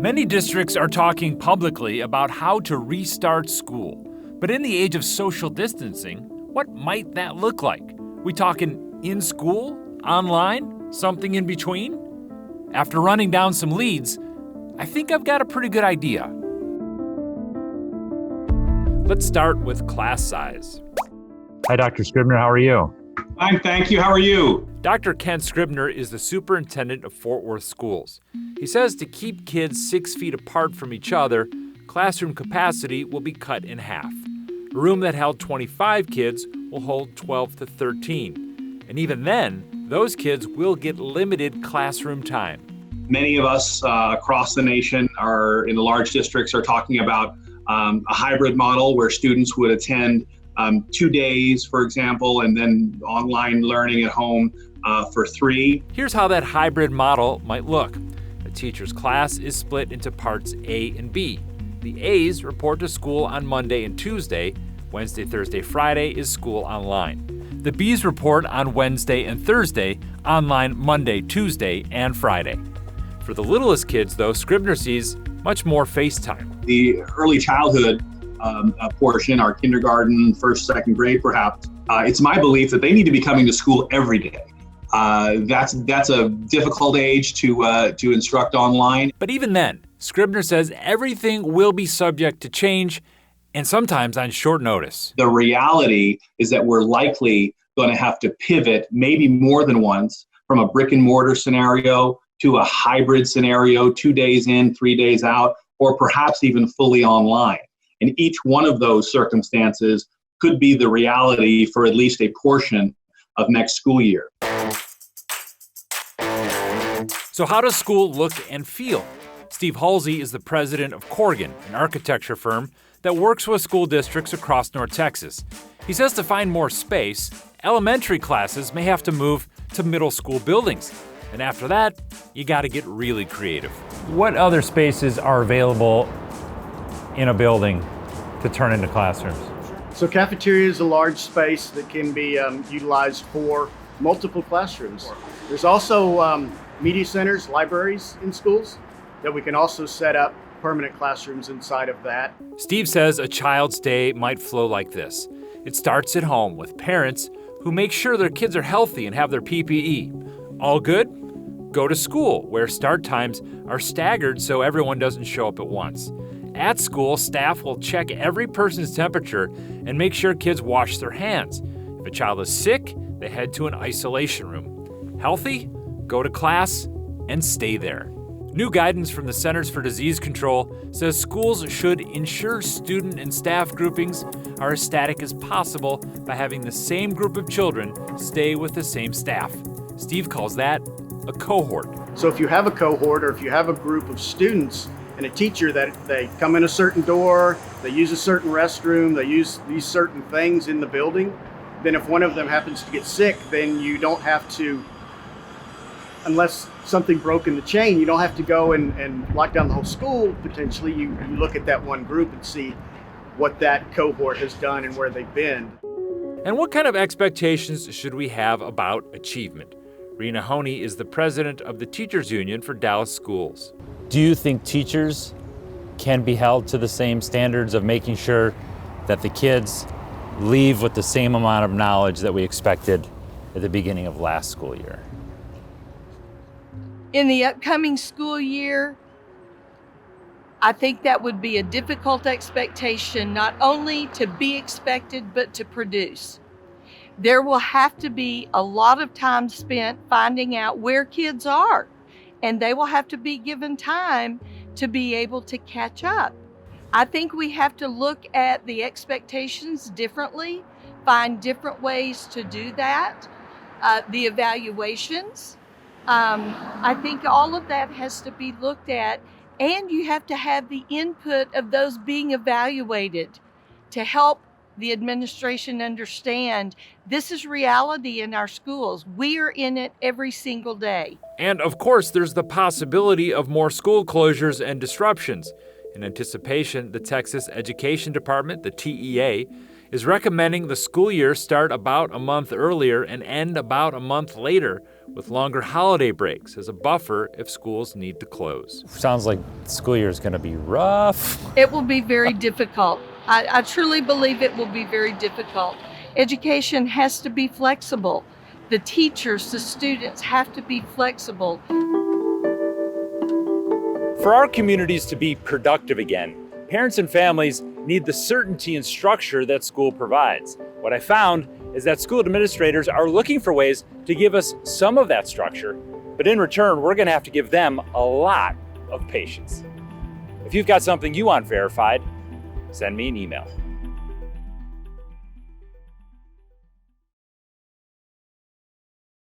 Many districts are talking publicly about how to restart school. But in the age of social distancing, what might that look like? We talking in school, online, something in between? After running down some leads, I think I've got a pretty good idea. Let's start with class size. Hi, Dr. Scribner, how are you? Fine, thank you. How are you? Dr. Ken Scribner is the superintendent of Fort Worth schools. He says to keep kids 6 feet apart from each other, classroom capacity will be cut in half. A room that held 25 kids will hold 12 to 13. And even then, those kids will get limited classroom time. Many of us across the nation are in the large districts are talking about a hybrid model where students would attend 2 days, for example, and then online learning at home for 3. Here's how that hybrid model might look. The teacher's class is split into parts A and B. The A's report to school on Monday and Tuesday. Wednesday, Thursday, Friday is school online. The B's report on Wednesday and Thursday, online Monday, Tuesday, and Friday. For the littlest kids, though, Scribner sees much more face time. The early childhood portion, our kindergarten, first, second grade perhaps, it's my belief that they need to be coming to school every day. That's a difficult age to instruct online. But even then, Scribner says everything will be subject to change, and sometimes on short notice. The reality is that we're likely going to have to pivot maybe more than once from a brick and mortar scenario to a hybrid scenario, 2 days in, 3 days out, or perhaps even fully online. And each one of those circumstances could be the reality for at least a portion of next school year. So how does school look and feel? Steve Halsey is the president of Corgan, an architecture firm that works with school districts across North Texas. He says to find more space, elementary classes may have to move to middle school buildings. And after that, you got to get really creative. What other spaces are available in a building to turn into classrooms? So cafeteria is a large space that can be utilized for multiple classrooms. There's also media centers, libraries in schools that we can also set up permanent classrooms inside of that. Steve says a child's day might flow like this. It starts at home with parents who make sure their kids are healthy and have their PPE. All good? Go to school, where start times are staggered so everyone doesn't show up at once. At school, staff will check every person's temperature and make sure kids wash their hands. If a child is sick, they head to an isolation room. Healthy? Go to class and stay there. New guidance from the Centers for Disease Control says schools should ensure student and staff groupings are as static as possible by having the same group of children stay with the same staff. Steve calls that a cohort. So if you have a cohort or if you have a group of students and a teacher that they come in a certain door, they use a certain restroom, they use these certain things in the building, then if one of them happens to get sick, then you don't have to, unless something broke in the chain, you don't have to go and lock down the whole school. Potentially, you look at that one group and see what that cohort has done and where they've been. And what kind of expectations should we have about achievement? Rena Honey is the president of the Teachers Union for Dallas Schools. Do you think teachers can be held to the same standards of making sure that the kids leave with the same amount of knowledge that we expected at the beginning of last school year? In the upcoming school year, I think that would be a difficult expectation, not only to be expected, but to produce. There will have to be a lot of time spent finding out where kids are, and they will have to be given time to be able to catch up. I think we have to look at the expectations differently, find different ways to do that. The evaluations, I think all of that has to be looked at, and you have to have the input of those being evaluated to help the administration understand this is reality in our schools. We are in it every single day. And of course, there's the possibility of more school closures and disruptions. In anticipation, the Texas Education Department, the TEA, is recommending the school year start about a month earlier and end about a month later, with longer holiday breaks as a buffer if schools need to close. Sounds like the school year is going to be rough. It will be very difficult. I truly believe it will be very difficult. Education has to be flexible. The teachers, the students have to be flexible. For our communities to be productive again, parents and families need the certainty and structure that school provides. What I found is that school administrators are looking for ways to give us some of that structure, but in return, we're gonna have to give them a lot of patience. If you've got something you want verified, send me an email.